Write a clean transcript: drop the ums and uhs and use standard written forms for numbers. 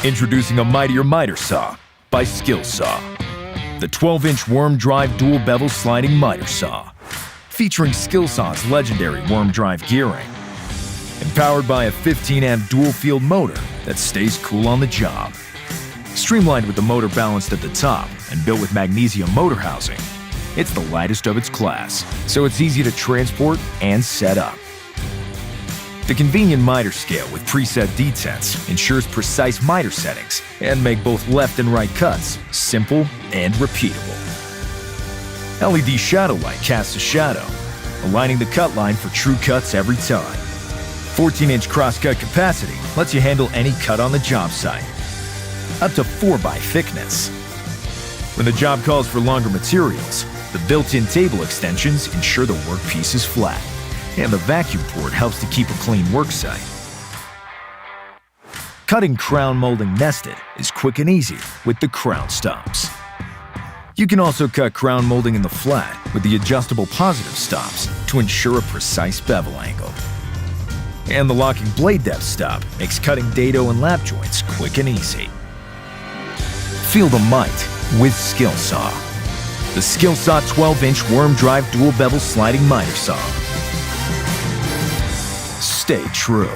Introducing a mightier miter saw by SKILSAW. The 12-inch worm drive dual bevel sliding miter saw, featuring SKILSAW's legendary worm drive gearing, and powered by a 15-amp dual-field motor that stays cool on the job. Streamlined with the motor balanced at the top and built with magnesium motor housing, it's the lightest of its class, so it's easy to transport and set up. The convenient miter scale with preset detents ensures precise miter settings and make both left and right cuts simple and repeatable. LED shadow light casts a shadow, aligning the cut line for true cuts every time. 14-inch crosscut capacity lets you handle any cut on the job site, up to 4x thickness. When the job calls for longer materials, the built-in table extensions ensure the workpiece is flat, and the vacuum port helps to keep a clean worksite. Cutting crown molding nested is quick and easy with the crown stops. You can also cut crown molding in the flat with the adjustable positive stops to ensure a precise bevel angle. And the locking blade depth stop makes cutting dado and lap joints quick and easy. Feel the might with SKILSAW. The SKILSAW 12-inch worm drive dual bevel sliding miter saw. Stay true.